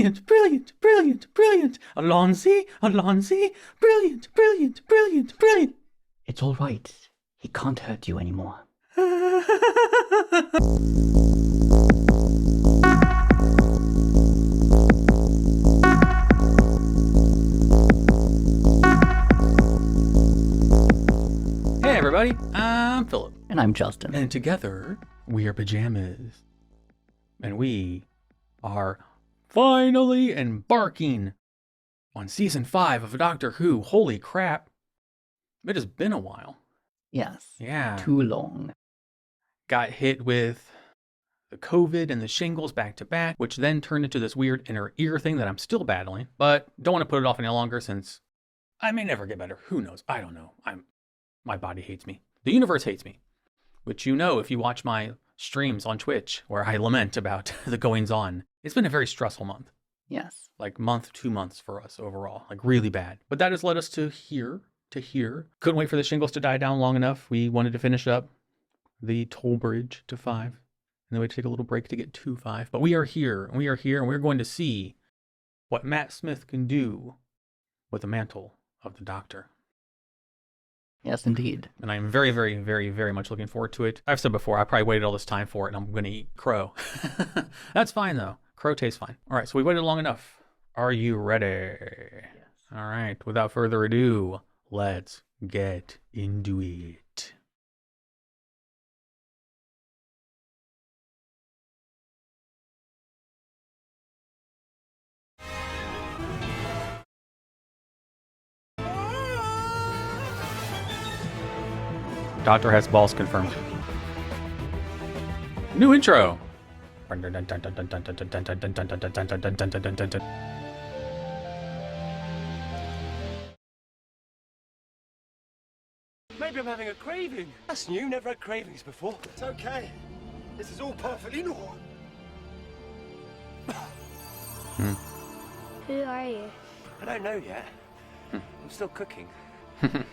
brilliant, brilliant, brilliant, brilliant. Alonzi, Alonzi, brilliant, brilliant, brilliant, brilliant. It's all right. He can't hurt you anymore. Hey everybody, I'm Philip. And I'm Justin. And together, we are Pajamas. And we are finally embarking on season 5 of Doctor Who. Holy crap. It has been a while. Yes. Yeah. Too long. Got hit with the COVID and the shingles back to back, which then turned into this weird inner ear thing that I'm still battling, but don't want to put it off any longer since I may never get better. Who knows? I don't know. My body hates me. The universe hates me, which you know if you watch my streams on Twitch where I lament about the goings on. It's been a very stressful month. Yes. Like month, 2 months for us overall, like really bad. But that has led us to here. Couldn't wait for the shingles to die down long enough. We wanted to finish up the toll bridge to 5. And then we had to take a little break to get to 5. But we are here, and we're going to see what Matt Smith can do with the mantle of the Doctor. Yes, indeed. And I'm very, very, very, very much looking forward to it. I've said before, I probably waited all this time for it, and I'm going to eat crow. That's fine, though. Crow tastes fine. All right, so we waited long enough. Are you ready? Yes. All right, without further ado, let's get into it. Doctor has balls confirmed. New intro. Maybe I'm having a craving. That's new, never had cravings before. It's okay. This is all perfectly normal. Who are you? I don't know yet. I'm still cooking.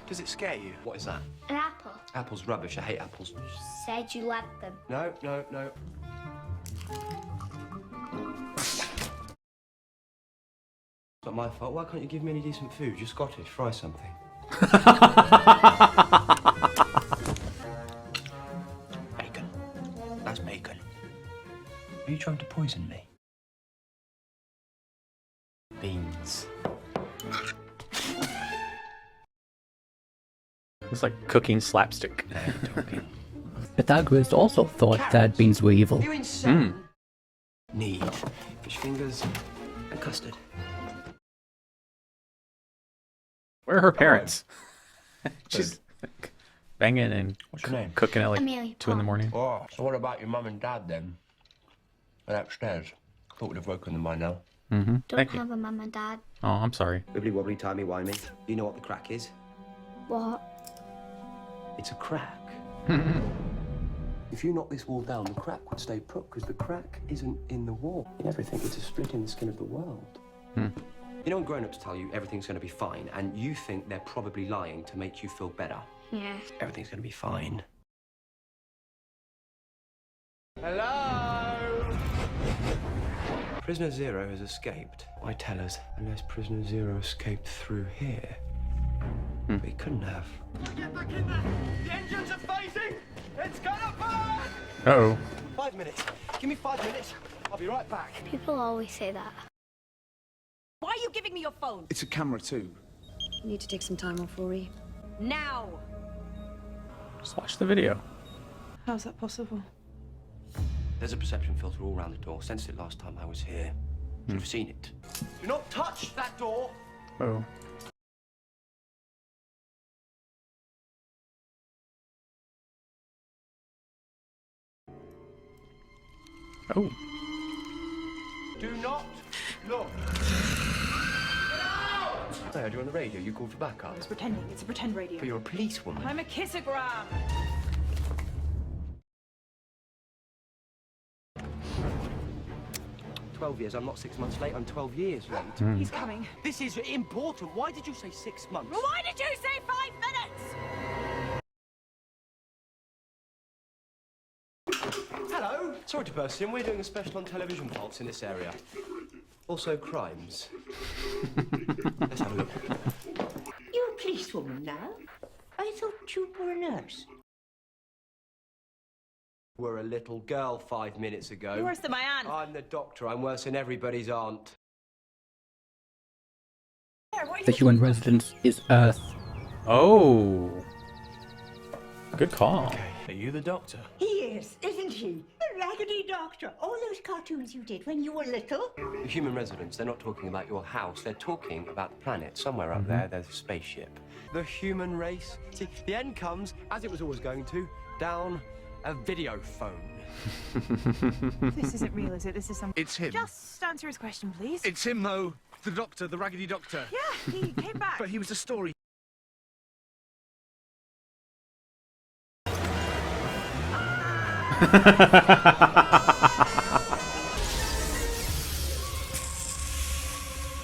Does it scare you? What is that? An apple. Apples rubbish. I hate apples. You said you liked them. No, no, no. It's not my fault. Why can't you give me any decent food? You're Scottish. Fry something. Bacon. That's bacon. Are you trying to poison me? Beans. It's like cooking slapstick. Pythagoras also thought that beans were evil. Are you insane? Need fish fingers and custard. Where are her parents? She's banging and What's your name? cooking at like Amelia 2 in the morning. Oh, so what about your mum and dad then? They're upstairs. Thought we'd have woken them by now. Mm-hmm. Don't Thank you. have a mum and dad. Oh, I'm sorry. Wibbly wobbly, timey wimey. You know what the crack is? What? It's a crack. If you knock this wall down, the crack would stay put because the crack isn't in the wall. In everything, it's a split in the skin of the world. You know when grown-ups tell you everything's going to be fine and you think they're probably lying to make you feel better? Yeah. Everything's going to be fine. Hello? Prisoner Zero has escaped. Why tell us? Unless Prisoner Zero escaped through here. But he couldn't have. Get back in there! The engines are phasing! It's gonna burn! Uh-oh. 5 minutes. Give me 5 minutes. I'll be right back. People always say that. Why are you giving me your phone? It's a camera too. You need to take some time off, Rory. Now! Just watch the video. How's that possible? There's a perception filter all around the door. Sensed it last time I was here. Should have seen it. Do not touch that door! Oh. Oh. Do not look! I heard you on the radio. You called for backup. I was pretending. It's a pretend radio. But you're a policewoman. I'm a kissogram. 12 years. I'm not 6 months late. I'm 12 years late. He's coming. This is important. Why did you say 6 months? Well, why did you say 5 minutes? Hello? Sorry to burst in. We're doing a special on television faults in this area. Also crimes. Let's have a look. You're a policewoman now? I thought you were a nurse. Were a little girl 5 minutes ago. You're worse than my aunt. I'm the doctor. I'm worse than everybody's aunt. The human residence is Earth. Oh. Good call. Okay, are you the doctor? He is, isn't he? The Raggedy Doctor. All those cartoons you did when you were little. The human residents, they're not talking about your house. They're talking about the planet. Somewhere up there, there's a spaceship. The human race. See, the end comes, as it was always going to, down a video phone. This isn't real, is it? This is some... It's him. Just answer his question, please. It's him, though. The doctor, the Raggedy Doctor. Yeah, he came back. But he was a story.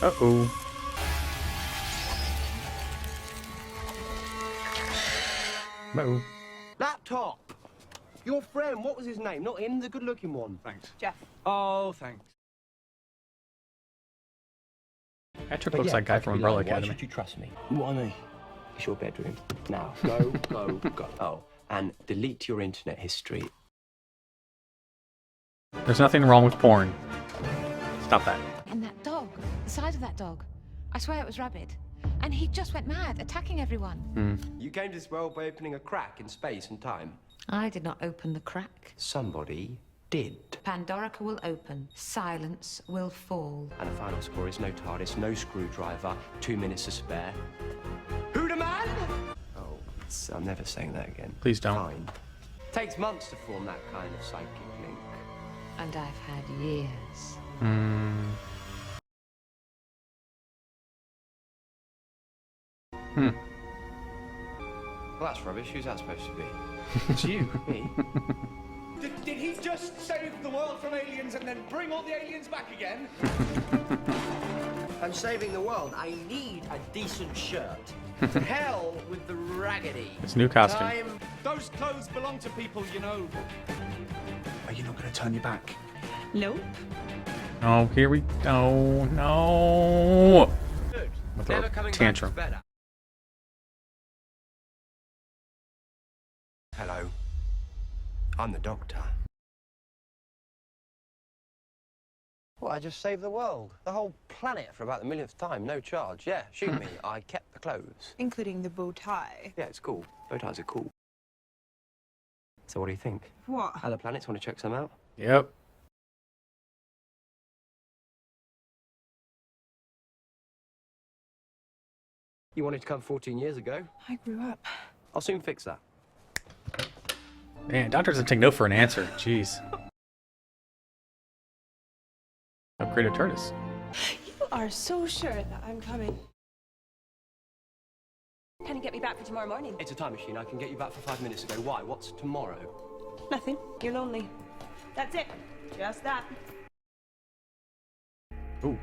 Uh-oh. Uh-oh. Laptop! Your friend, what was his name? Not him, the good-looking one. Thanks. Jeff. Oh, thanks. Patrick But looks yeah, like guy I from could be Umbrella lying. Academy. Why should you trust me? Why me? It's your bedroom. Now, go, go, go. Oh, and delete your internet history. There's nothing wrong with porn. Stop that. And that dog, the size of that dog, I swear it was rabid. And he just went mad, attacking everyone. You came to this world by opening a crack in space and time. I did not open the crack. Somebody did. Pandorica will open, silence will fall. And the final score is no TARDIS, no screwdriver, 2 minutes to spare. Who the man? Oh, I'm never saying that again. Please don't. Fine. Takes months to form that kind of psychic link. And I've had years. Well, that's rubbish. Who's that supposed to be? It's you. Me? Did he just save the world from aliens and then bring all the aliens back again? I'm saving the world. I need a decent shirt. To hell with the raggedy. It's a new costume. Time. Those clothes belong to people, you know. Are you not going to turn your back? Nope. Oh, here we go. No. Good. With Never our coming tantrum. back is better. Hello. I'm the doctor. Well, I just saved the world. The whole planet for about the millionth time. No charge. Yeah, shoot me. I kept the clothes. Including the bow tie. Yeah, it's cool. Bow ties are cool. So what do you think? What? Other planets, want to check some out? Yep. You wanted to come 14 years ago. I grew up. I'll soon fix that. Man, doctor doesn't take no for an answer. Jeez. Upgrade a TARDIS. You are so sure that I'm coming. Can you get me back for tomorrow morning? It's a time machine. I can get you back for 5 minutes ago. Why? What's tomorrow? Nothing. You're lonely. That's it. Just that. Ooh,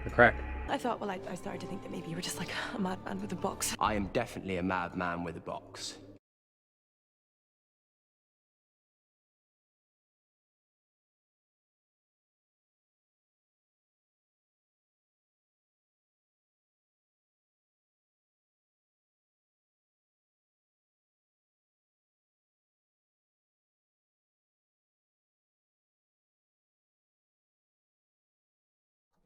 the crack. I thought, well, I started to think that maybe you were just like a madman with a box. I am definitely a madman with a box.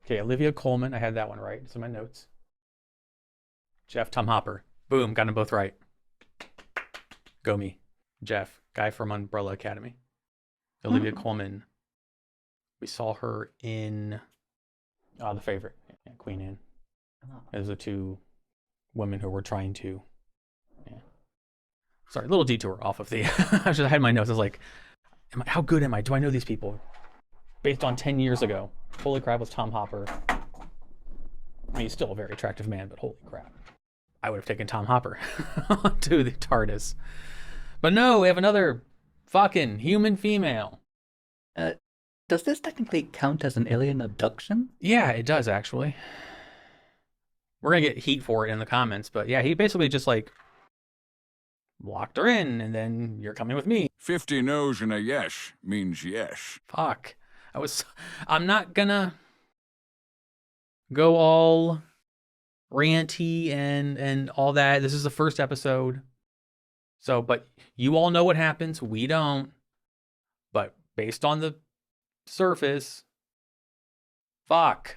Okay, Olivia Colman. I had that one right. It's in my notes. Jeff, Tom Hopper. Boom, got them both right. Go me. Jeff, guy from Umbrella Academy. Olivia Colman. We saw her in The Favorite. Yeah, Queen Anne. Those are two women who were trying to. Yeah. Sorry, little detour off of the. I had my notes. I was like, how good am I? Do I know these people? Based on 10 years ago. Holy crap, was Tom Hopper. I mean, he's still a very attractive man, but holy crap. I would have taken Tom Hopper to the TARDIS. But no, we have another fucking human female. Does this technically count as an alien abduction? Yeah, it does, actually. We're going to get heat for it in the comments, but yeah, he basically just, like, locked her in, and then you're coming with me. 50 no's and a yes means yes. Fuck. I'm not gonna go all ranty and all that. This is the first episode. So, but you all know what happens. We don't. But based on the surface, fuck.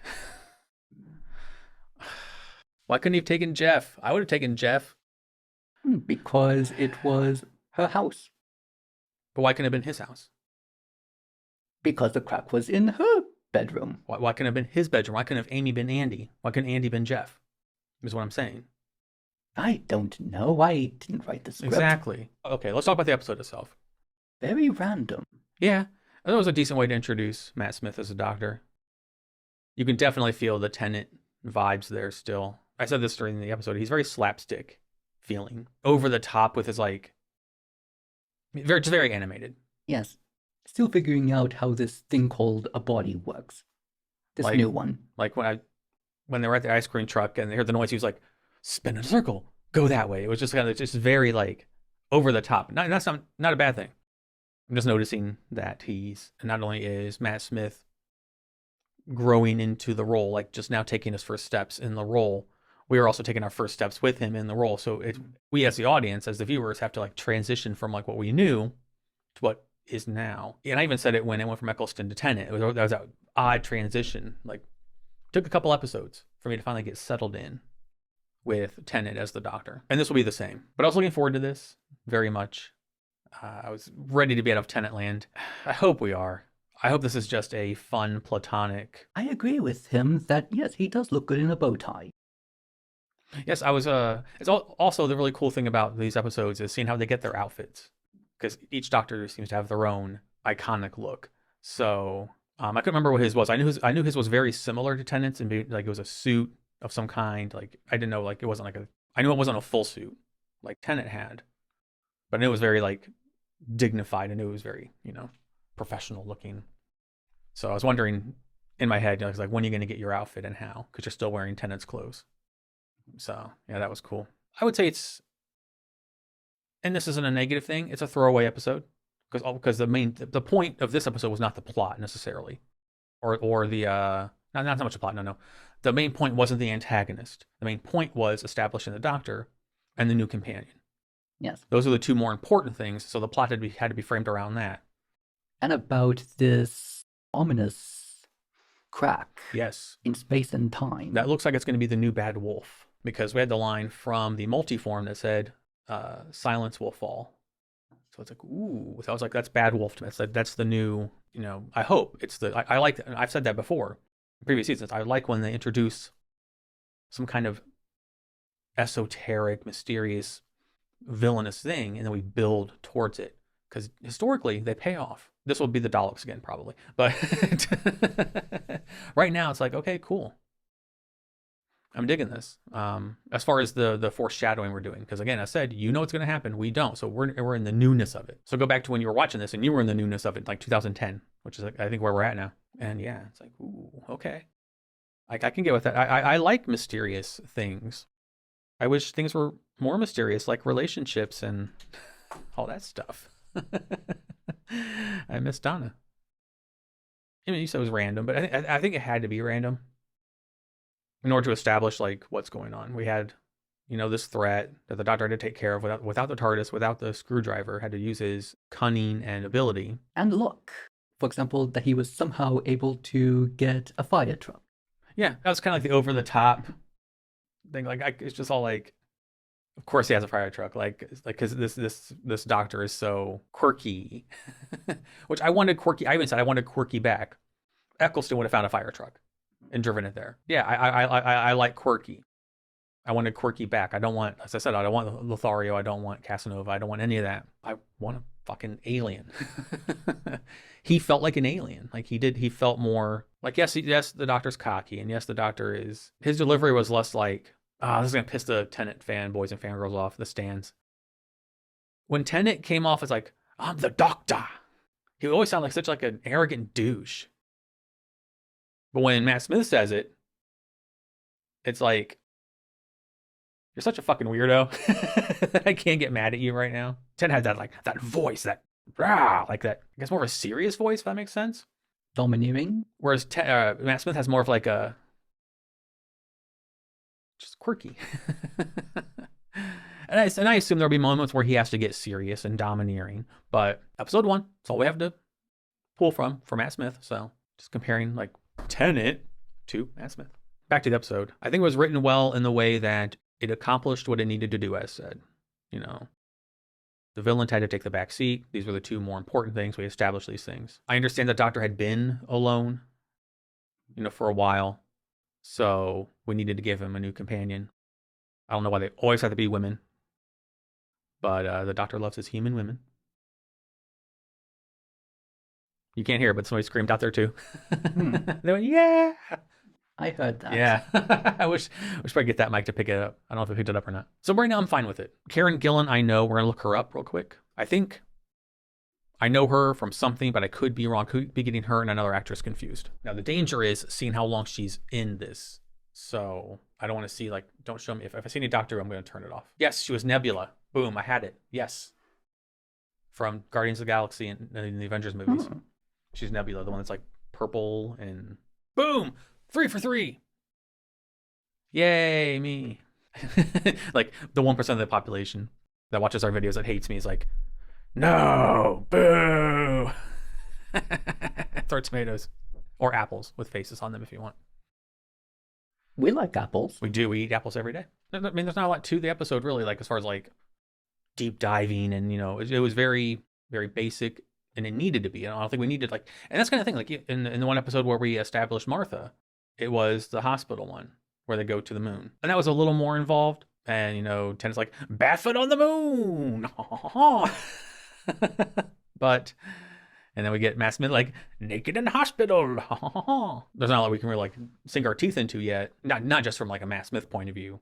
Why couldn't he have taken Jeff? I would have taken Jeff. Because it was her house. But why couldn't it have been his house? Because the crack was in her bedroom. Why couldn't it have been his bedroom? Why couldn't have Amy been Andy? Why couldn't Andy been Jeff? Is what I'm saying. I don't know. I didn't write the script. Exactly. Okay, let's talk about the episode itself. Very random. Yeah, that was a decent way to introduce Matt Smith as a doctor. You can definitely feel the Tenet vibes there still. I said this during the episode. He's very slapstick feeling. Over the top with his just very animated. Yes. Still figuring out how this thing called a body works. This new one. Like when they were at the ice cream truck and they heard the noise, he was like, spin in a circle, go that way. It was just kind of just very over the top. That's not a bad thing. I'm just noticing that not only is Matt Smith growing into the role, just now taking his first steps in the role, we are also taking our first steps with him in the role. So we as the audience, as the viewers, have to transition from what we knew to what is now. And I even said it when it went from Eccleston to Tenet. That was an odd transition. Took a couple episodes for me to finally get settled in with Tenet as the doctor. And this will be the same. But I was looking forward to this very much. I was ready to be out of Tenet land. I hope we are. I hope this is just a fun, platonic... I agree with him that, yes, he does look good in a bow tie. Yes, I was... It's also the really cool thing about these episodes is seeing how they get their outfits. Because each doctor seems to have their own iconic look. So... I couldn't remember what his was. I knew his was very similar to Tenet's, and it was a suit of some kind. I didn't know it wasn't I knew it wasn't a full suit like Tenet had, but I knew it was very dignified. I knew it was very professional looking. So I was wondering in my head, when are you going to get your outfit and how? Because you're still wearing Tenet's clothes. So yeah, that was cool. I would say and this isn't a negative thing. It's a throwaway episode. Because the point of this episode was not the plot necessarily, or the not so much the plot. No, the main point wasn't the antagonist. The main point was establishing the doctor and the new companion. Yes, those are the two more important things. So the plot had to be framed around that. And about this ominous crack. Yes, in space and time. That looks like it's going to be the new Bad Wolf, because we had the line from the multiform that said, "Silence will fall." So it's ooh. So I was like, that's Bad Wolf to me. That's the new, I hope it's I like, I've said that before in previous seasons. I like when they introduce some kind of esoteric, mysterious, villainous thing, and then we build towards it. Because historically, they pay off. This will be the Daleks again, probably. But right now, it's okay, cool. I'm digging this. As far as the foreshadowing we're doing, because again, I said, what's going to happen. We don't. So we're in the newness of it. So go back to when you were watching this and you were in the newness of it, 2010, which is I think where we're at now. And yeah, it's ooh, okay. I can get with that. I like mysterious things. I wish things were more mysterious, like relationships and all that stuff. I miss Donna. You said it was random, but I think it had to be random. In order to establish what's going on. We had, this threat that the doctor had to take care of without the TARDIS, without the screwdriver, had to use his cunning and ability. And luck. For example, that he was somehow able to get a fire truck. Yeah, that was kind of the over the top thing. It's just all of course he has a fire truck. Because this doctor is so quirky. Which I wanted quirky. I even said I wanted quirky back. Eccleston would have found a fire truck and driven it there. Yeah, I like quirky. I wanted quirky back. I don't want, as I said, I don't want Lothario. I don't want Casanova. I don't want any of that. I want a fucking alien. He felt like an alien. He felt more yes, the doctor's cocky, and yes, the doctor is. His delivery was less this is gonna piss the Tenet fanboys and fangirls off the stands. When Tenet came off as I'm the doctor, he would always sound like such an arrogant douche. But when Matt Smith says it, it's You're such a fucking weirdo. I can't get mad at you right now. Ted had that voice, that like that. I guess more of a serious voice, if that makes sense. Domineering. Whereas Matt Smith has more of like a just quirky. and I assume there'll be moments where he has to get serious and domineering. But episode 1, that's all we have to pull from for Matt Smith. So just comparing like Tenet to Matt Smith. Back to the episode. I think it was written well in the way that it accomplished what it needed to do, as said. You know, the villain had to take the back seat. These were the two more important things. We established these things. I understand that Doctor had been alone, you know, for a while. So we needed to give him a new companion. I don't know why they always have to be women. But the Doctor loves his human women. You can't hear it, but somebody screamed out there too. They went, yeah! I heard that. Yeah. I wish I could get that mic to pick it up. I don't know if it picked it up or not. So right now I'm fine with it. Karen Gillan, I know. We're going to look her up real quick. I think I know her from something, but I could be wrong. Could be getting her and another actress confused. Now the danger is seeing how long she's in this. So I don't want to see, like, don't show me. If I see any Doctor, I'm going to turn it off. Yes, she was Nebula. Boom, I had it. Yes. From Guardians of the Galaxy and the Avengers movies. She's Nebula, the one that's like purple and boom! 3 for 3. Yay, me. Like the 1% of the population that watches our videos that hates me is like, no, boo. Throw tomatoes or apples with faces on them if you want. We like apples. We do. We eat apples every day. I mean, there's not a lot to the episode really, like as far as like deep diving and, you know, it was very, very basic and it needed to be. I don't think we needed like, and that's kind of thing, like in the one episode where we established Martha, it was the hospital one where they go to the moon. And that was a little more involved. And, you know, Tennant's like, barefoot on the moon. But, and then we get Matt Smith like, naked in the hospital. There's not a lot we can really like sink our teeth into yet. Not just from like a Matt Smith point of view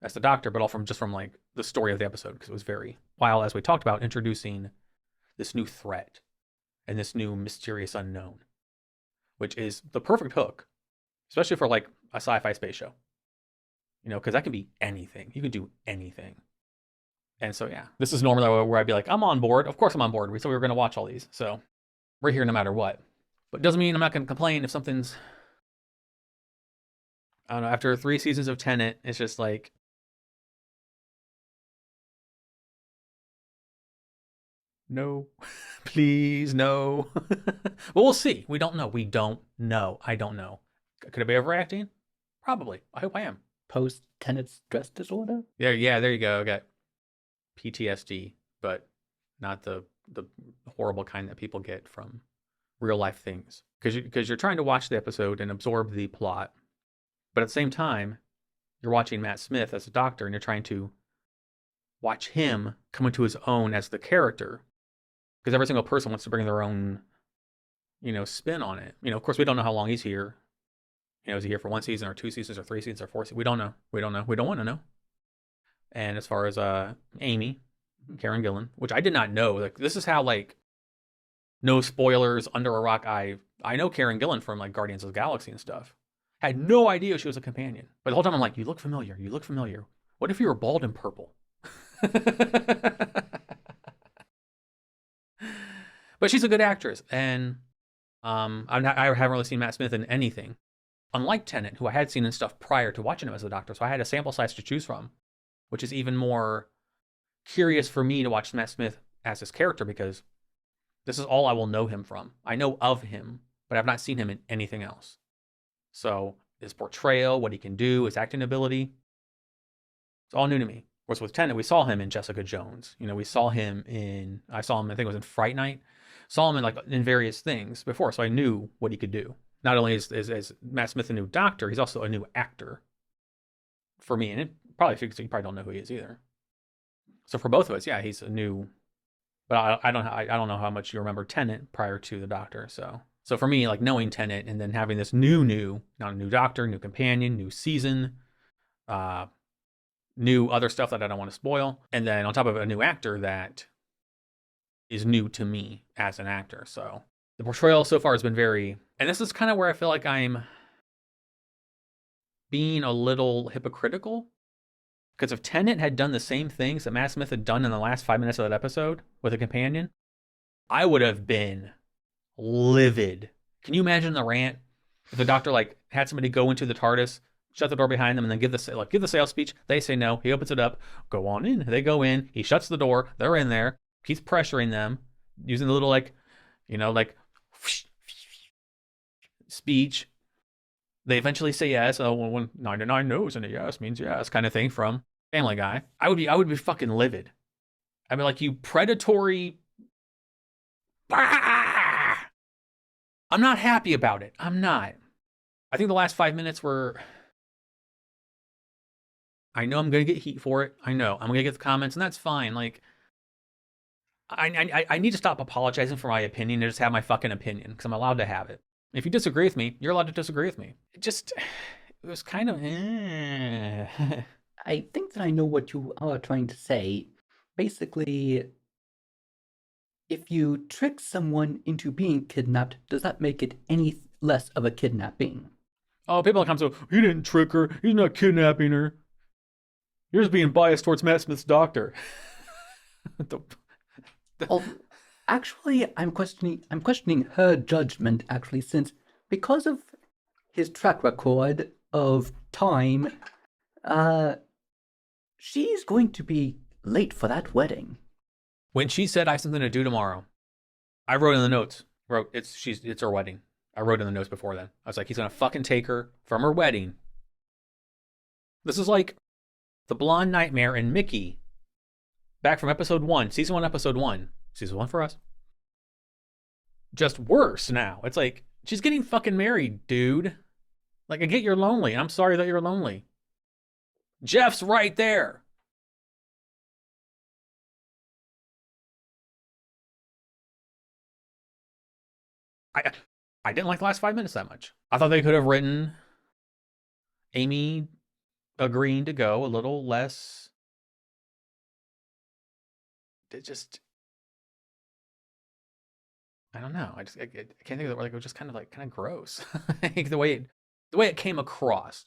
as the Doctor, but all from just from like the story of the episode. Because it was very, while as we talked about, introducing this new threat and this new mysterious unknown, which is the perfect hook. Especially for like a sci-fi space show, you know, because that can be anything. You can do anything. And so, yeah, this is normally where I'd be like, I'm on board. Of course I'm on board. We said we were going to watch all these. So we're here no matter what. But it doesn't mean I'm not going to complain if something's, I don't know, after 3 seasons of Tenet, it's just like, no, please, no. Well, we'll see. We don't know. We don't know. I don't know. Could I be overacting? Probably. I hope I am. Post-Tenet stress disorder? Yeah, there you go. I got PTSD, but not the horrible kind that people get from real life things. Because you're trying to watch the episode and absorb the plot, but at the same time, you're watching Matt Smith as a Doctor and you're trying to watch him come into his own as the character. Because every single person wants to bring their own, you know, spin on it. You know, of course, we don't know how long he's here. You know, is he here for 1 season or 2 seasons or 3 seasons or 4 seasons? We don't know. We don't know. We don't want to know. And as far as Amy, Karen Gillan, which I did not know, like this is how like no spoilers under a rock. I know Karen Gillan from like Guardians of the Galaxy and stuff. I had no idea she was a companion. But the whole time I'm like, you look familiar. You look familiar. What if you were bald and purple? But she's a good actress, and I haven't really seen Matt Smith in anything. Unlike Tennant, who I had seen in stuff prior to watching him as the Doctor, so I had a sample size to choose from, which is even more curious for me to watch Matt Smith as his character, because this is all I will know him from. I know of him, but I've not seen him in anything else. So his portrayal, what he can do, his acting ability, it's all new to me. Whereas with Tennant, we saw him in Jessica Jones. You know, I saw him, I think it was in Fright Night. Saw him in various things before, so I knew what he could do. Not only is Matt Smith a new Doctor, he's also a new actor for me, and it probably figures you probably don't know who he is either. So for both of us, yeah, he's a new. But I don't know how much you remember Tennant prior to the Doctor. So for me, like knowing Tennant and then having this new, not a new Doctor, new companion, new season, new other stuff that I don't want to spoil, and then on top of it, a new actor that is new to me as an actor. So the portrayal so far has been very, and this is kind of where I feel like I'm being a little hypocritical, Because if Tennant had done the same things that Matt Smith had done in the last 5 minutes of that episode with a companion, I would have been livid. Can you imagine the rant if the Doctor like had somebody go into the TARDIS, shut the door behind them, and then give the sales speech? They say no. He opens it up. Go on in. They go in. He shuts the door. They're in there. Keeps pressuring them using the little speech. They eventually say yes. Oh, when 99 no's and a yes means yes, kind of thing from Family Guy. I would be fucking livid. I mean, like, you predatory. I'm not happy about it. I'm not. I think the last 5 minutes were. I know I'm gonna get heat for it. I know I'm gonna get the comments, and that's fine. Like, I need to stop apologizing for my opinion and just have my fucking opinion, because I'm allowed to have it. If you disagree with me, you're allowed to disagree with me. It was kind of. I think that I know what you are trying to say. Basically, if you trick someone into being kidnapped, does that make it any less of a kidnapping? Oh, people come so, he didn't trick her. He's not kidnapping her. You're just being biased towards Matt Smith's Doctor. Well, actually, I'm questioning her judgment, actually, since because of his track record of time, she's going to be late for that wedding. When she said, I have something to do tomorrow, I wrote in the notes, it's her wedding. I wrote in the notes before then. I was like, he's going to fucking take her from her wedding. This is like the Blonde Nightmare and Mickey back from episode 1, season 1, episode 1. Season 1 for us. Just worse now. It's like, she's getting fucking married, dude. Like, I get you're lonely. I'm sorry that you're lonely. Jeff's right there. I didn't like the last 5 minutes that much. I thought they could have written Amy agreeing to go a little less. It just, I don't know. I can't think of the word. Like, it was just kind of gross. the way it came across.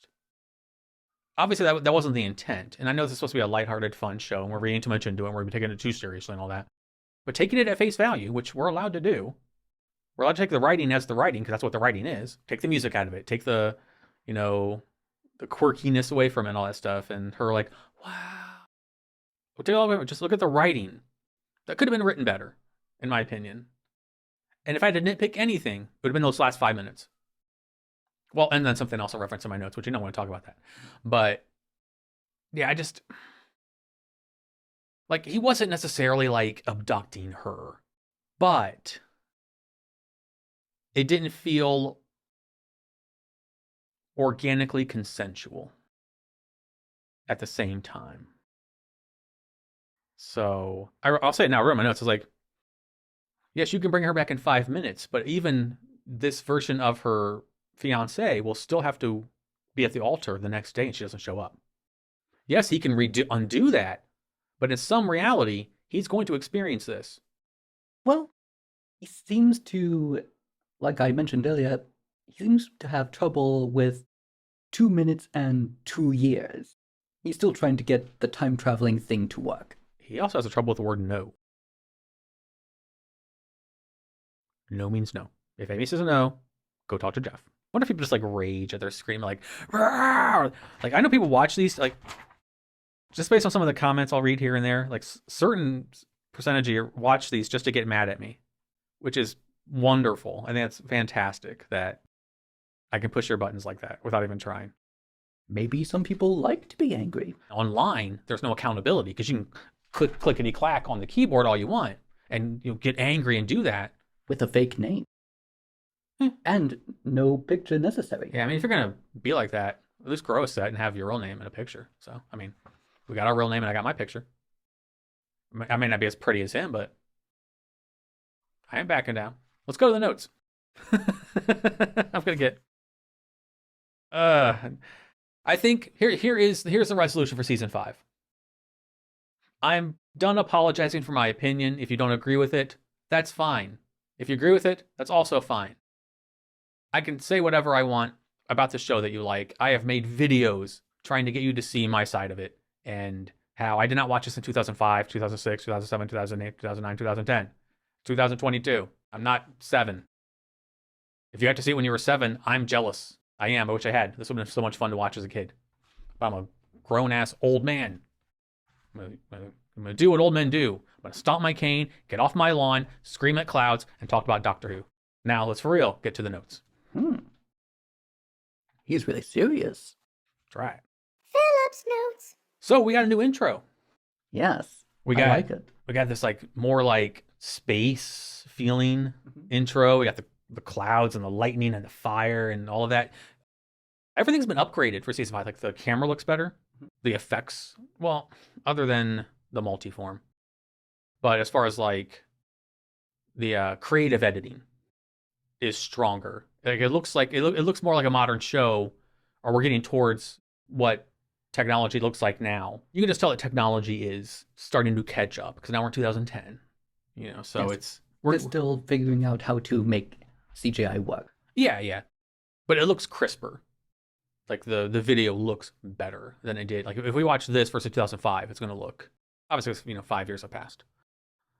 Obviously, that wasn't the intent. And I know this is supposed to be a lighthearted, fun show, and we're reading too much into it, and we're taking it too seriously and all that. But taking it at face value, which we're allowed to do. We're allowed to take the writing as the writing, because that's what the writing is. Take the music out of it. Take the quirkiness away from it and all that stuff. And her like, wow. We'll take all of it. Just look at the writing. That could have been written better, in my opinion. And if I had to nitpick anything, it would have been those last 5 minutes. Well, and then something else I'll reference in my notes, which you don't want to talk about that. But, yeah, I just... Like, he wasn't necessarily, like, abducting her. But... it didn't feel organically consensual at the same time. So, I'll say it now, I wrote my notes. I was like, yes, you can bring her back in 5 minutes, but even this version of her fiancé will still have to be at the altar the next day and she doesn't show up. Yes, he can undo that, but in some reality, he's going to experience this. Well, he seems to... like I mentioned earlier, he seems to have trouble with 2 minutes and 2 years. He's still trying to get the time-traveling thing to work. He also has a trouble with the word no. No means no. If Amy says no, go talk to Jeff. I wonder if people just like rage at their screen, like, rawr! Like, I know people watch these, like, just based on some of the comments I'll read here and there, like, certain percentage of you watch these just to get mad at me, which is wonderful. I think it's fantastic that I can push your buttons like that without even trying. Maybe some people like to be angry. Online, there's no accountability because you can click clickety-clack on the keyboard all you want and get angry and do that. With a fake name. And no picture necessary. Yeah, I mean, if you're going to be like that, at least grow a set and have your real name in a picture. So, I mean, we got our real name and I got my picture. I may not be as pretty as him, but I ain't backing down. Let's go to the notes. I'm going to get... I think here's the resolution for season 5. I'm done apologizing for my opinion. If you don't agree with it, that's fine. If you agree with it, that's also fine. I can say whatever I want about the show that you like. I have made videos trying to get you to see my side of it. and how I did not watch this in 2005, 2006, 2007, 2008, 2009, 2010, 2022. I'm not 7. If you got to see it when you were 7, I'm jealous. I am. I wish I had. This would have been so much fun to watch as a kid. But I'm a grown-ass old man. I'm going to do what old men do. I'm going to stomp my cane, get off my lawn, scream at clouds, and talk about Doctor Who. Now, let's for real get to the notes. He's really serious. That's right. Philip's notes. So we got a new intro. Yes, I like it. We got this like more like space feeling intro. We got the clouds and the lightning and the fire and all of that. Everything's been upgraded for season 5. Like the camera looks better. The effects, well, other than the multiform. But as far as like the creative editing is stronger. Like it looks more like a modern show, or we're getting towards what technology looks like now. You can just tell that technology is starting to catch up because now we're in 2010. You know, so yes. we're still figuring out how to make CGI work. Yeah. But it looks crisper. Like the video looks better than it did. Like if we watch this versus 2005, it's going to look, obviously, 5 years have passed.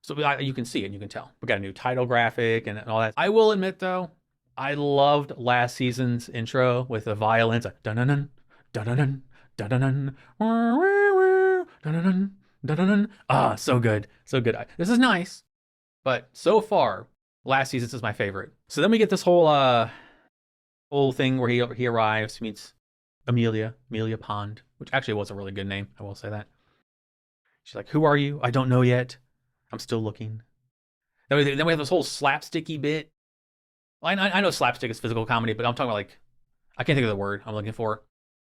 So you can see it, you can tell. We got a new title graphic and all that. I will admit though, I loved last season's intro with the violins. Dun-dun-dun, dun-dun-dun, dun-dun-dun, dun-dun-dun, dun-dun-dun. Ah, so good. So good. This is nice. But so far, last season's is my favorite. So then we get this whole thing where he arrives, meets Amelia Pond, which actually was a really good name. I will say that. She's like, "Who are you? I don't know yet. I'm still looking." Then we have this whole slapsticky bit. I know slapstick is physical comedy, but I'm talking about like, I can't think of the word I'm looking for.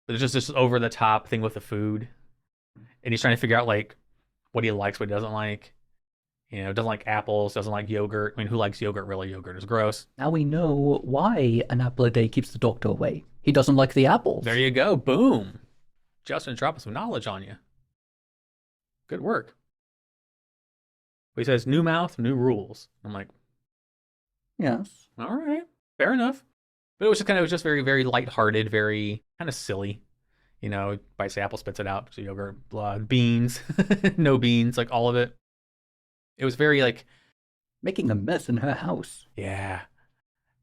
But it's just this over the top thing with the food, and he's trying to figure out like what he likes, what he doesn't like. Doesn't like apples, doesn't like yogurt. I mean, who likes yogurt? Really, yogurt is gross. Now we know why an apple a day keeps the doctor away. He doesn't like the apples. There you go. Boom. Justin dropping some knowledge on you. Good work. But he says, new mouth, new rules. I'm like, yes. All right. Fair enough. But it was just very, very lighthearted, very kind of silly. Bites the apple, spits it out. So yogurt, blood, beans, no beans, like all of it. It was very like making a mess in her house. Yeah.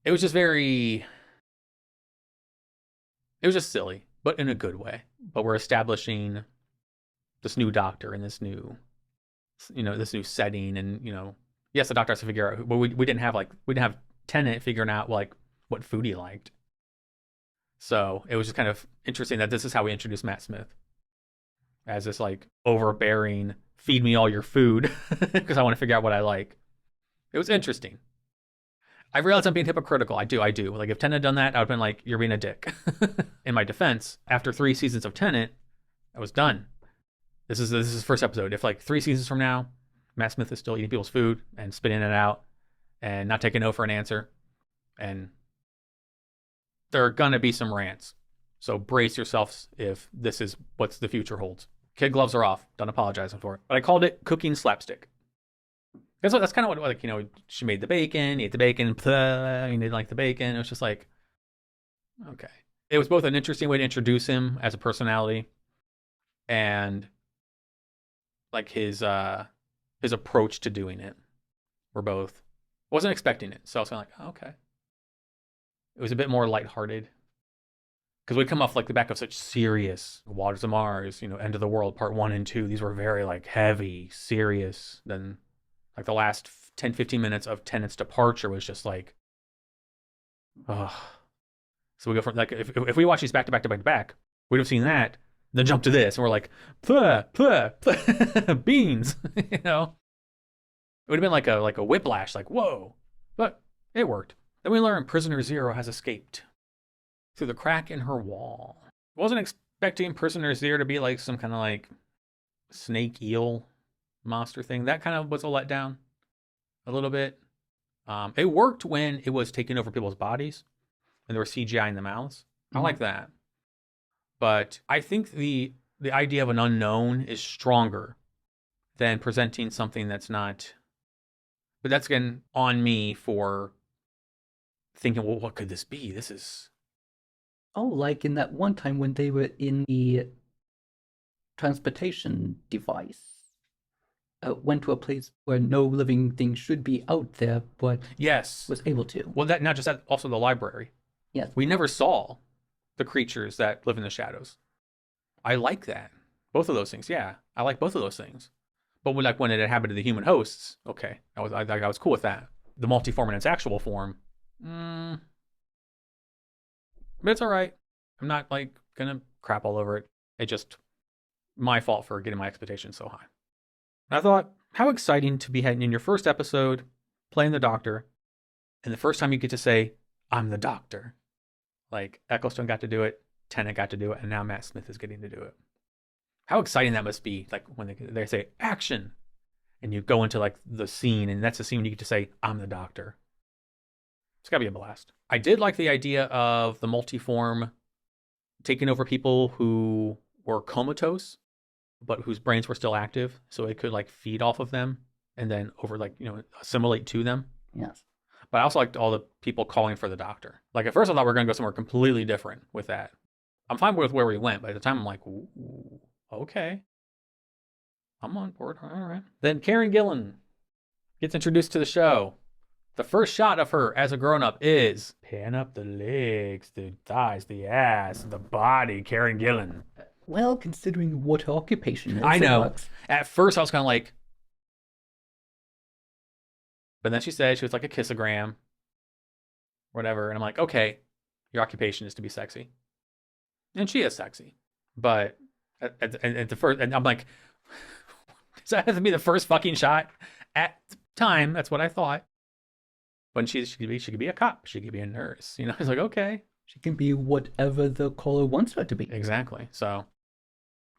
It was just silly, but in a good way. But we're establishing this new doctor and this new setting. And, yes, the doctor has to figure out, but we didn't have Tennant figuring out like what food he liked. So it was just kind of interesting that this is how we introduce Matt Smith as this like overbearing, feed me all your food because I want to figure out what I like. It was interesting. I realize I'm being hypocritical. I do. Like if Tennant had done that, I would have been like, you're being a dick. In my defense, after 3 seasons of Tennant, I was done. This is the first episode. If like 3 seasons from now, Matt Smith is still eating people's food and spitting it out and not taking no for an answer, and there are gonna be some rants. So brace yourselves if this is what the future holds. Kid gloves are off. Don't apologize for it. But I called it cooking slapstick. That's kind of what, she made the bacon, he ate the bacon, he didn't like the bacon. It was just like, okay. It was both an interesting way to introduce him as a personality and like his approach to doing it. We're both, wasn't expecting it. So I was kind of like, oh, okay. It was a bit more lighthearted. Because we'd come off like the back of such serious Waters of Mars, End of the World, Part 1 and 2. These were very like heavy, serious. Then like the last 10, 15 minutes of Tennant's departure was just like, oh. So we go from like, if we watch these back to back to back to back, we'd have seen that, then jump to this, and we're like, beans, It would have been like a whiplash, like, whoa. But it worked. Then we learn Prisoner Zero has escaped through the crack in her wall. Wasn't expecting Prisoner Zero to be like some kind of like snake eel monster thing. That kind of was a letdown a little bit. It worked when it was taking over people's bodies and there was CGI in the mouths. I like that. But I think the idea of an unknown is stronger than presenting something that's not. But that's again on me for thinking, well, what could this be? This is. Oh, like in that one time when they were in the transportation device went to a place where no living thing should be out there, but yes, was able to. Well, that not just that, also the library. Yes. We never saw the creatures that live in the shadows. I like that. Both of those things, yeah. I like both of those things. But when it happened to the human hosts, okay, I was cool with that. The multiform in its actual form, but it's all right. I'm not like gonna crap all over it. It just my fault for getting my expectations so high. And I thought, how exciting to be in your first episode playing the Doctor, and the first time you get to say, "I'm the Doctor." Like Eccleston got to do it, Tennant got to do it, and now Matt Smith is getting to do it. How exciting that must be! Like when they say action, and you go into like the scene, and that's the scene you get to say, "I'm the Doctor." It's gotta be a blast. I did like the idea of the multiform taking over people who were comatose, but whose brains were still active, so it could like feed off of them and then assimilate to them. Yes. But I also liked all the people calling for the Doctor. Like at first I thought we were going to go somewhere completely different with that. I'm fine with where we went, but at the time I'm like, ooh, okay. I'm on board. All right. Then Karen Gillan gets introduced to the show. The first shot of her as a grown-up is pan up the legs, the thighs, the ass, the body, Karen Gillan. Well, considering what her occupation is. I know. At first I was kind of like, but then she said she was like a kissogram, whatever. And I'm like, okay, your occupation is to be sexy. And she is sexy. But at the first, and I'm like, does that have to be the first fucking shot? At the time, that's what I thought. When she could be a cop. She could be a nurse. You know, it's like, okay. She can be whatever the caller wants her to be. Exactly. So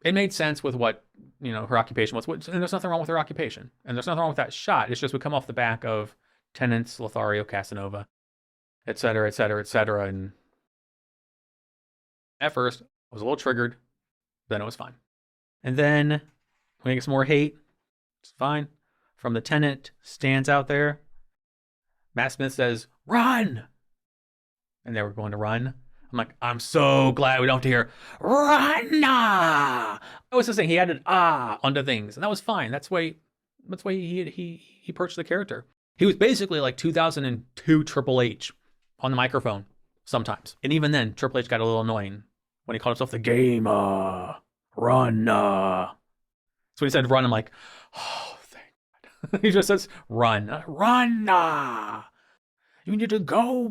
it made sense with what, her occupation was. And there's nothing wrong with her occupation. And there's nothing wrong with that shot. It's just we come off the back of Tennant's, Lothario, Casanova, et cetera, et cetera, et cetera. And at first, I was a little triggered. Then it was fine. And then we get some more hate. It's fine. From the Tennant stands out there. Matt Smith says, "Run!" And they were going to run. I'm like, I'm so glad we don't have to hear, "Run!" I was just saying he added onto things, and that was fine. That's why he perched the character. He was basically like 2002 Triple H on the microphone sometimes. And even then, Triple H got a little annoying when he called himself the Gamer. Run. So when he said run, I'm like, oh, thank God. He just says, run. Run. You need to go.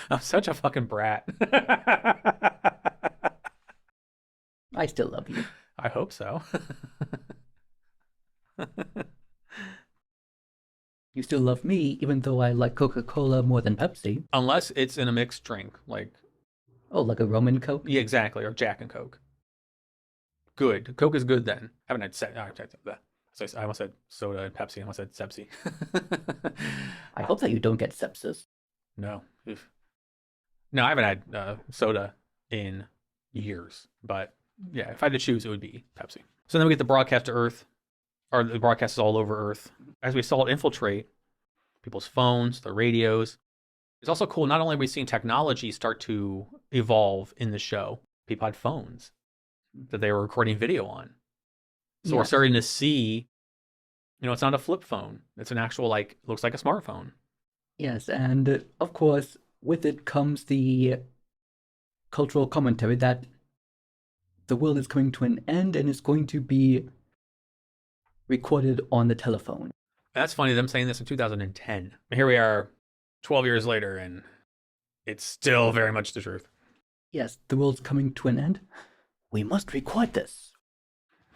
I'm such a fucking brat. I still love you. I hope so. You still love me, even though I like Coca-Cola more than Pepsi. Unless it's in a mixed drink, like... Oh, like a rum and Coke? Yeah, exactly, or Jack and Coke. Good. Coke is good then. I almost said soda and Pepsi. I almost said Sepsi. I hope that you don't get sepsis. No. No, I haven't had soda in years. But yeah, if I had to choose, it would be Pepsi. So then we get the broadcast to Earth. Or the broadcast is all over Earth. As we saw it infiltrate people's phones, their radios. It's also cool, not only are we seeing technology start to evolve in the show, people had phones that they were recording video on. So we're starting to see, it's not a flip phone. It's an actual, looks like a smartphone. Yes, and of course, with it comes the cultural commentary that the world is coming to an end and is going to be recorded on the telephone. That's funny, them saying this in 2010. Here we are 12 years later, and it's still very much the truth. Yes, the world's coming to an end. We must record this.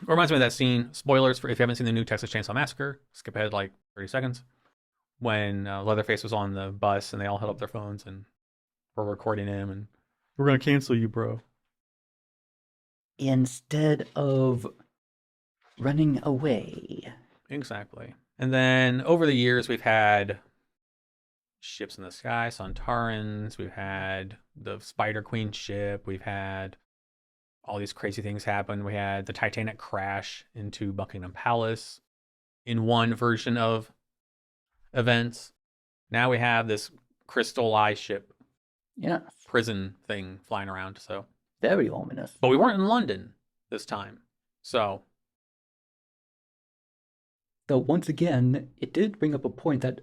It reminds me of that scene, spoilers for if you haven't seen the new Texas Chainsaw Massacre, skip ahead 30 seconds, when Leatherface was on the bus and they all held up their phones and were recording him, and we're going to cancel you, bro. Instead of running away. Exactly. And then over the years, we've had ships in the sky, Sontarans, we've had the Spider Queen ship, we've had all these crazy things happen. We had the Titanic crash into Buckingham Palace in one version of events. Now we have this Crystal Eye ship Yes. prison thing flying around. So, Very ominous. but we weren't in London this time. So, Though once again, it did bring up a point that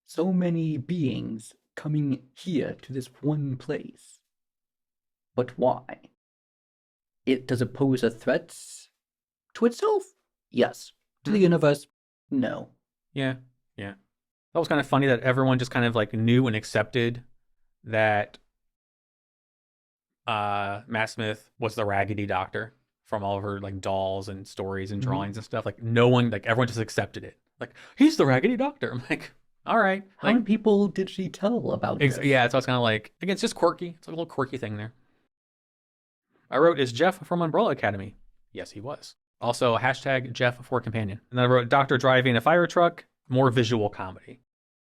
so many beings coming here to this one place. But why? Does it pose a threat to itself? Yes. To the universe? No. yeah. That was kind of funny that everyone just kind of like knew and accepted that Matt Smith was the Raggedy Doctor from all of her like dolls and stories and drawings and stuff. Like no one, like everyone just accepted it. Like, he's the Raggedy Doctor. I'm like, all right. How Like, many people did she tell about this? yeah, so it's kind of like, again, it's just quirky. It's a little quirky thing there. I wrote, is Jeff from Umbrella Academy? Yes, he was. Also, hashtag Jeff for companion. And then I wrote, Doctor driving a fire truck, more visual comedy.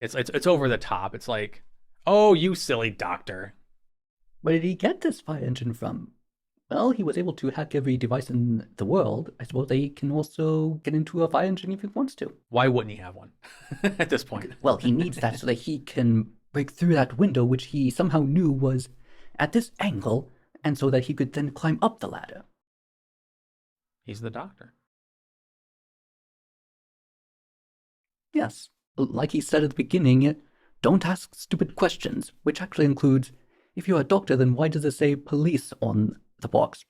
It's over the top. It's like, oh, you silly doctor. Where did he get this fire engine from? Well, he was able to hack every device in the world. I suppose he can also get into a fire engine if he wants to. Why wouldn't he have one at this point? Well, he needs that so that he can break through that window, which he somehow knew was at this angle, and so that he could then climb up the ladder. He's the doctor. Yes, like he said at the beginning, don't ask stupid questions, which actually includes, if you're a doctor, then why does it say police on the box?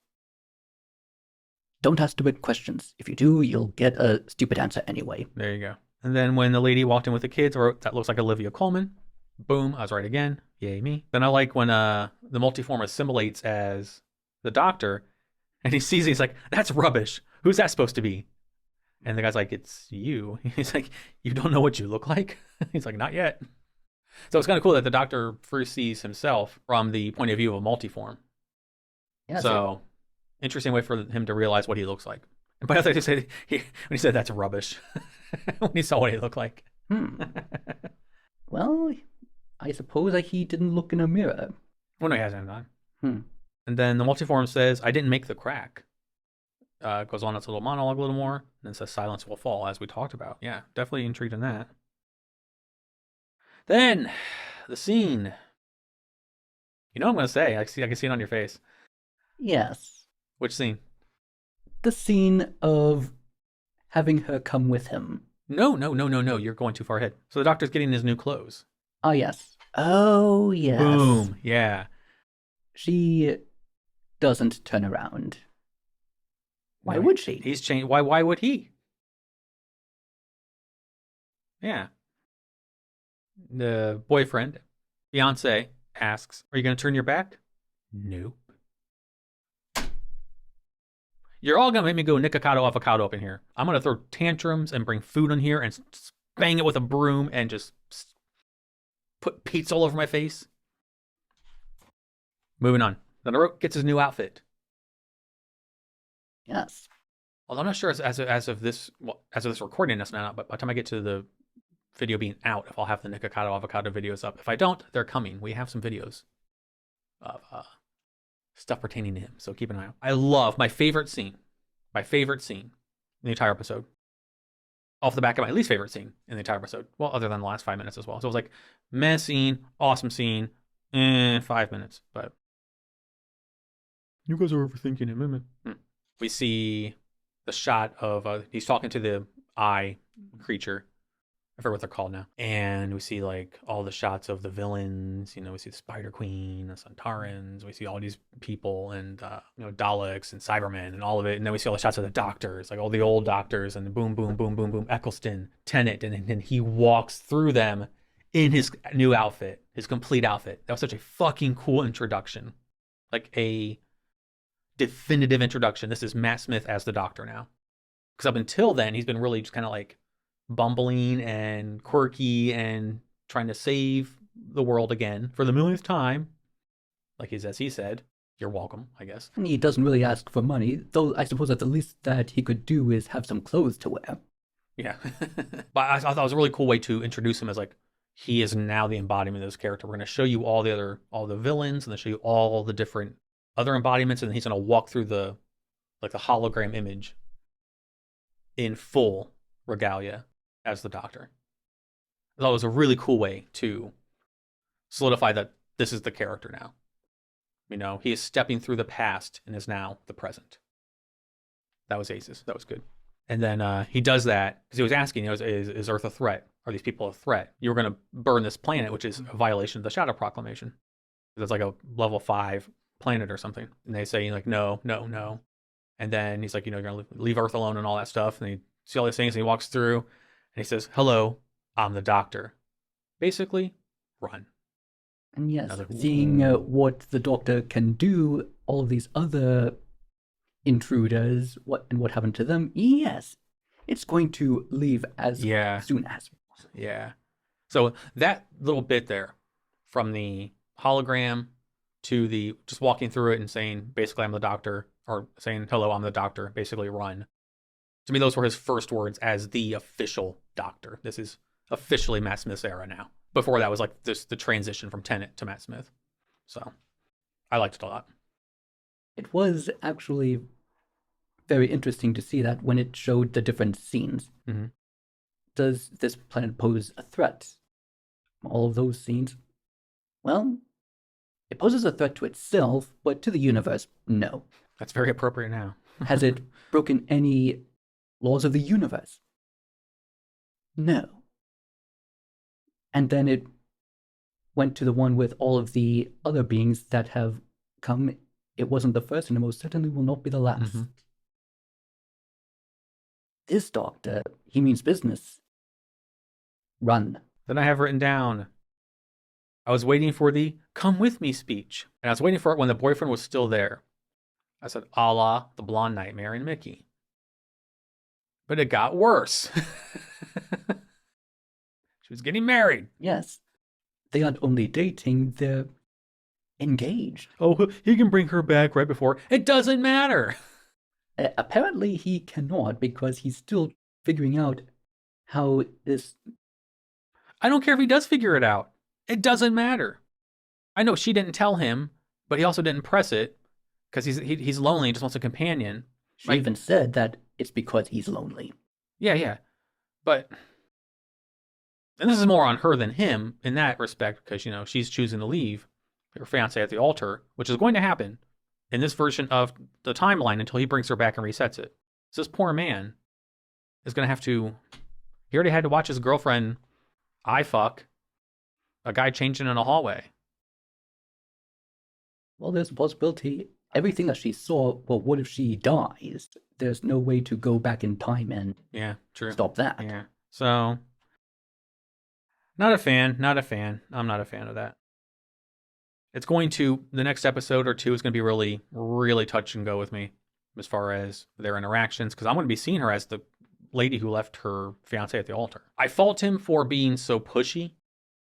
Don't ask stupid questions. If you do, you'll get a stupid answer anyway. There you go. And then when the lady walked in with the kids, I wrote, that looks like Olivia Colman. Boom, I was right again. Yay me. Then I like when the multiform assimilates as the doctor, and he sees it, he's like, that's rubbish. Who's that supposed to be? And the guy's like, it's you. He's like, you don't know what you look like? He's like, not yet. So it's kind of cool that the doctor first sees himself from the point of view of a multiform. Yeah, so interesting way for him to realize what he looks like. And by the way, when he said that's rubbish, when he saw what he looked like. Well, I suppose that he didn't look in a mirror. Well, no, he hasn't done. And then the multiform says, I didn't make the crack. Goes on its little monologue a little more, and then says silence will fall, as we talked about. Yeah, definitely intrigued in that. Then, the scene. You know what I'm going to say. I can see it on your face. Yes. Which scene? The scene of having her come with him. No. You're going too far ahead. So the doctor's getting his new clothes. Oh, yes. Oh, yes. Boom. Yeah. She doesn't turn around. Why would she? He's changed. Why would he? Yeah. The boyfriend, fiance, asks, are you going to turn your back? Nope. You're all going to make me go Nikocado avocado up in here. I'm going to throw tantrums and bring food in here and bang it with a broom and just put pizza all over my face. Moving on. Then the Roke gets his new outfit. Yes. Although I'm not sure as of this recording that's not out, but by the time I get to the video being out, if I'll have the Nikocado avocado videos up. If I don't, they're coming. We have some videos of stuff pertaining to him, so keep an eye out. I love my favorite scene in the entire episode. Off the back of my least favorite scene in the entire episode. Well, other than the last 5 minutes as well. So it was like, meh scene, awesome scene, 5 minutes, but you guys are overthinking it. We see the shot of he's talking to the eye creature. I forget what they're called now. And we see like all the shots of the villains. You know, we see the Spider Queen, the Centaurans. We see all these people and Daleks and Cybermen and all of it. And then we see all the shots of the doctors, like all the old doctors, and boom, boom, boom, boom, boom, Eccleston, Tennant, and then he walks through them in his new outfit, his complete outfit. That was such a fucking cool introduction, like a definitive introduction. This is Matt Smith as the Doctor now, because up until then he's been really just kind of like bumbling and quirky and trying to save the world again for the millionth time. Like as he said, you're welcome, I guess. And he doesn't really ask for money, though I suppose that the least that he could do is have some clothes to wear. Yeah. But I thought it was a really cool way to introduce him as like, he is now the embodiment of this character. We're going to show you all the villains, and then show you all the different other embodiments, and then he's going to walk through the hologram image in full regalia as the Doctor. I thought it was a really cool way to solidify that this is the character now. You know, he is stepping through the past and is now the present. That was Aces. That was good. And then he does that because he was asking, you know, is Earth a threat? Are these people a threat? You were going to burn this planet, which is a violation of the Shadow Proclamation. It's like a level 5 planet or something. And they say, like, no. And then he's like, you know, you're going to leave Earth alone and all that stuff. And he see all these things and he walks through and he says, hello, I'm the doctor. Basically, run. And yes, seeing what the Doctor can do, all of these other intruders, what happened to them, yes, it's going to leave as soon as possible. Yeah. So that little bit there, from the hologram to the just walking through it and saying, basically, I'm the doctor, or saying, hello, I'm the doctor, basically run. To me, those were his first words as the official doctor. This is officially Matt Smith's era now. Before that was like this, the transition from Tennant to Matt Smith. So I liked it a lot. It was actually very interesting to see that when it showed the different scenes. Mm-hmm. Does this planet pose a threat? All of those scenes, well, it poses a threat to itself, but to the universe, no. That's very appropriate now. Has it broken any laws of the universe? No. And then it went to the one with all of the other beings that have come. It wasn't the first, and it most certainly will not be the last. Mm-hmm. This doctor, he means business. Run. Then I have written down, I was waiting for the come with me speech. And I was waiting for it when the boyfriend was still there. I said, a la the blonde nightmare and Mickey. But it got worse. She was getting married. Yes. They aren't only dating, they're engaged. Oh, he can bring her back right before. It doesn't matter. Apparently he cannot, because he's still figuring out how this... I don't care if he does figure it out. It doesn't matter. I know she didn't tell him, but he also didn't press it because he's lonely and just wants a companion. She even said that it's because he's lonely. Yeah. But... And this is more on her than him in that respect, because, you know, she's choosing to leave her fiancé at the altar, which is going to happen in this version of the timeline until he brings her back and resets it. So this poor man is going to have to... He already had to watch his girlfriend eye fuck a guy changing in a hallway. Well, there's a possibility. Everything that she saw, well, what if she dies? There's no way to go back in time and stop that. Yeah. So... Not a fan. I'm not a fan of that. It's going to, the next episode or two is going to be really, really touch and go with me as far as their interactions, because I'm going to be seeing her as the lady who left her fiancé at the altar. I fault him for being so pushy,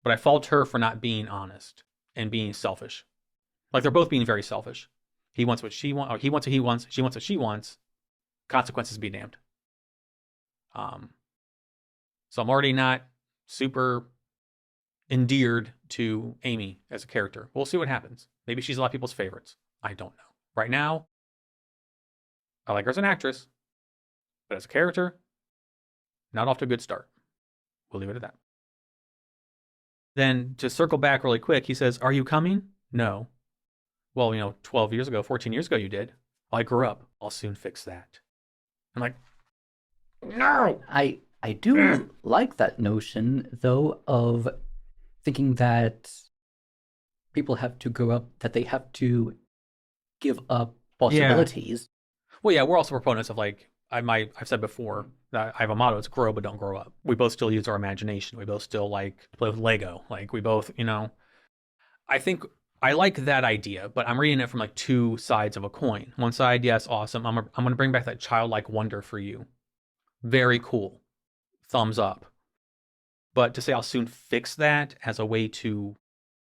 but I fault her for not being honest and being selfish. Like, they're both being very selfish. He wants what she wants, or he wants what he wants, she wants what she wants. Consequences be damned. So I'm already not super endeared to Amy as a character. We'll see what happens. Maybe she's a lot of people's favorites. I don't know. Right now, I like her as an actress, but as a character, not off to a good start. We'll leave it at that. Then, to circle back really quick, he says, are you coming? No. Well, you know, 12 years ago, 14 years ago, you did. Well, I grew up. I'll soon fix that. I'm like, no! I do like that notion, though, of thinking that people have to grow up, that they have to give up possibilities. Yeah. Well, yeah, we're also proponents of, like, I've said before that I have a motto, it's grow but don't grow up. We both still use our imagination. We both still like play with Lego. Like, we both, you know, I think I like that idea, but I'm reading it from like two sides of a coin. One side, yes, awesome. I'm going to bring back that childlike wonder for you. Very cool. Thumbs up. But to say I'll soon fix that as a way to,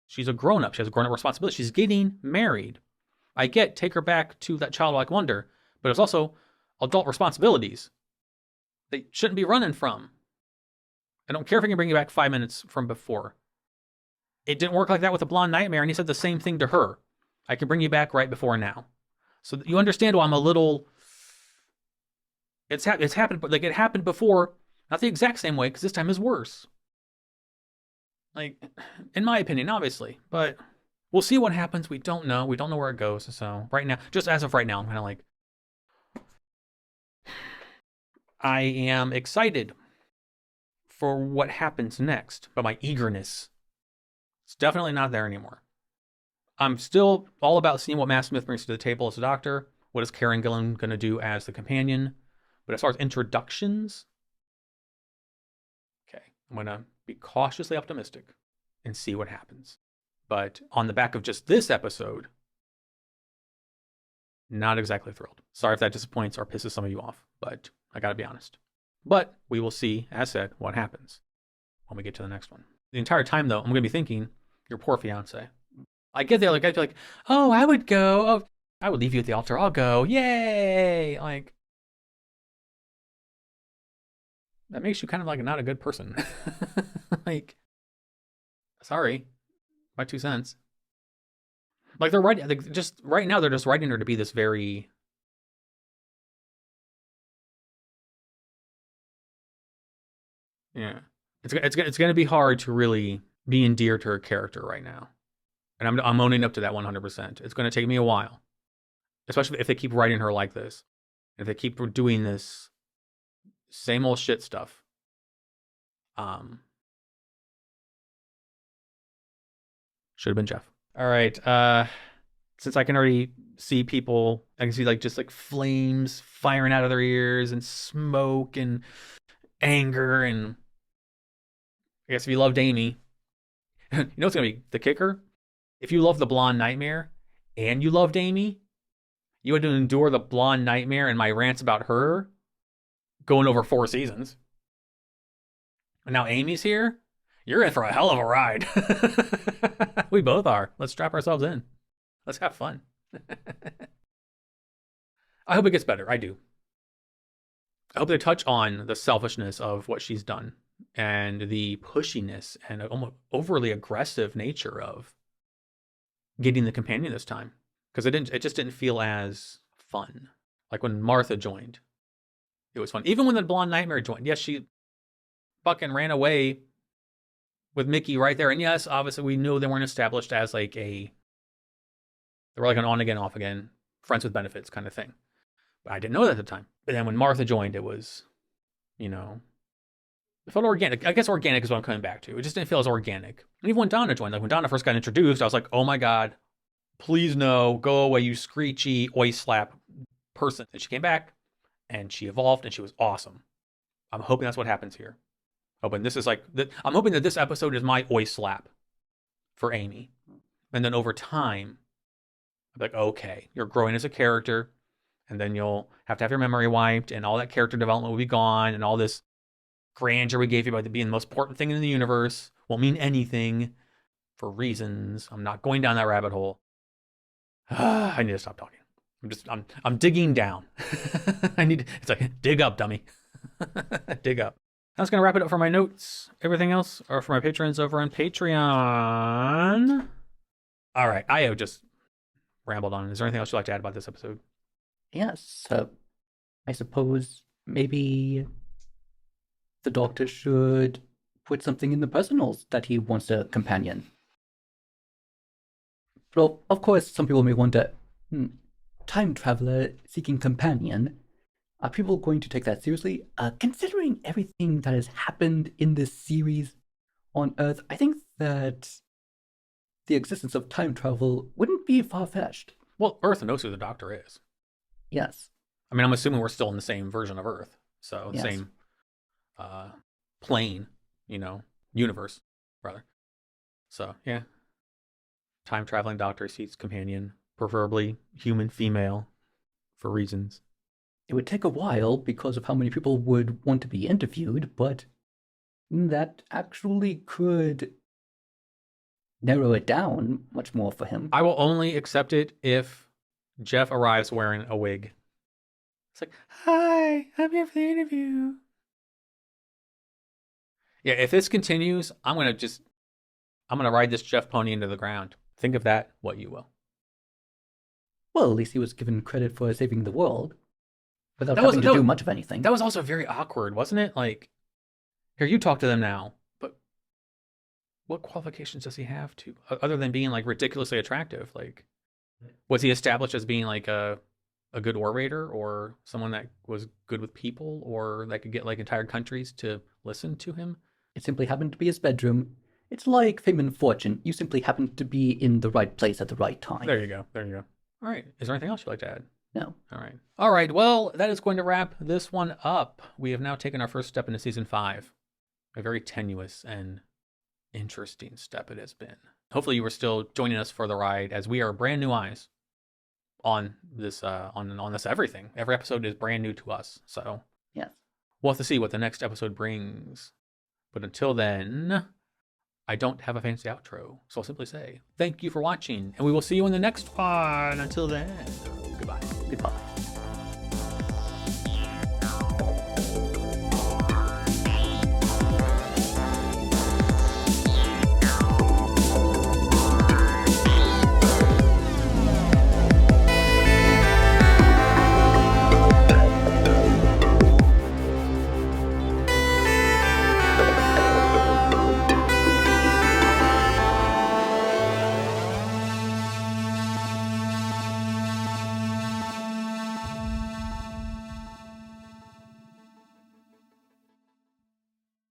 she's a grown-up. She has a grown-up responsibility. She's getting married. I get, take her back to that childlike wonder, but it's also adult responsibilities they shouldn't be running from. I don't care if I can bring you back 5 minutes from before. It didn't work like that with the blonde nightmare, and he said the same thing to her. I can bring you back right before now. So you understand why I'm a little... It's happened, but like it happened before, not the exact same way, because this time is worse. Like, in my opinion, obviously, but We'll see what happens. We don't know. We don't know where it goes. So right now, just as of right now, I'm kind of like, I am excited for what happens next, but my eagerness is definitely not there anymore. I'm still all about seeing what Matt Smith brings to the table as a doctor. What is Karen Gillan going to do as the companion? But as far as introductions, okay, I'm going to be cautiously optimistic and see what happens. But on the back of just this episode, not exactly thrilled. Sorry if that disappoints or pisses some of you off, but I gotta be honest. But we will see, as said, what happens when we get to the next one. The entire time, though, I'm gonna be thinking, your poor fiance. I get there, like, I'd be like, oh, I would go. Oh, I would leave you at the altar. I'll go. Yay! Like, that makes you kind of like not a good person. Like, sorry. My 2 cents. Like they're writing, like just right now, they're just writing her to be this very, yeah. It's going to be hard to really be endeared to her character right now, and I'm owning up to that 100%. It's going to take me a while, especially if they keep writing her like this, if they keep doing this same old shit stuff. Should have been Jeff. All right. Since I can already see people, I can see like just like flames firing out of their ears and smoke and anger. And I guess if you loved Amy, you know what's going to be the kicker? If you love the Blonde Nightmare and you loved Amy, you had to endure the Blonde Nightmare and my rants about her going over 4 seasons. And now Amy's here. You're in for a hell of a ride. We both are. Let's strap ourselves in. Let's have fun. I hope it gets better. I do. I hope they touch on the selfishness of what she's done and the pushiness and almost overly aggressive nature of getting the companion this time. Because it just didn't feel as fun. Like when Martha joined, it was fun. Even when the Blonde Nightmare joined, yes, she fucking ran away with Mickey right there. And yes, obviously we knew they weren't established as like they were like an on again, off again, friends with benefits kind of thing. But I didn't know that at the time. But then when Martha joined, it was, it felt organic. I guess organic is what I'm coming back to. It just didn't feel as organic. And even when Donna joined, like when Donna first got introduced, I was like, oh my God, please no, go away, you screechy, oi slap person. And she came back and she evolved and she was awesome. I'm hoping that's what happens here. I'm hoping that this episode is my oi slap for Amy. And then over time, I'm like, okay, you're growing as a character, and then you'll have to have your memory wiped, and all that character development will be gone, and all this grandeur we gave you by being the most important thing in the universe won't mean anything for reasons. I'm not going down that rabbit hole. I need to stop talking. I'm digging down. It's like, dig up, dummy. Dig up. That's going to wrap it up for my notes. Everything else are for my patrons over on Patreon. All right. I have just rambled on. Is there anything else you'd like to add about this episode? Yes. I suppose maybe the Doctor should put something in the personals that he wants a companion. Well, of course, some people may wonder, time traveler seeking companion. Are people going to take that seriously? Considering everything that has happened in this series on Earth, I think that the existence of time travel wouldn't be far-fetched. Well, Earth knows who the Doctor is. Yes. I mean, I'm assuming we're still in the same version of Earth. So the same plane, universe, rather. So, yeah. Time-traveling Doctor seeks companion, preferably human female, for reasons. It would take a while because of how many people would want to be interviewed, but that actually could narrow it down much more for him. I will only accept it if Jeff arrives wearing a wig. It's like, hi, I'm here for the interview. Yeah, if this continues, I'm going to ride this Jeff pony into the ground. Think of that what you will. Well, at least he was given credit for saving the world without having to do much of anything. That was also very awkward, wasn't it? Like, here, you talk to them now. But what qualifications does he have to, other than being like ridiculously attractive? Like, was he established as being like a good orator, or someone that was good with people, or that could get like entire countries to listen to him? It simply happened to be his bedroom. It's like fame and fortune. You simply happened to be in the right place at the right time. There you go. There you go. All right. Is there anything else you'd like to add? No. All right. All right. Well, that is going to wrap this one up. We have now taken our first step into season 5. A very tenuous and interesting step it has been. Hopefully you were still joining us for the ride, as we are brand new eyes on this on this everything. Every episode is brand new to us. So yes, we'll have to see what the next episode brings. But until then, I don't have a fancy outro, so I'll simply say thank you for watching, and we will see you in the next one. Until then, goodbye. Goodbye.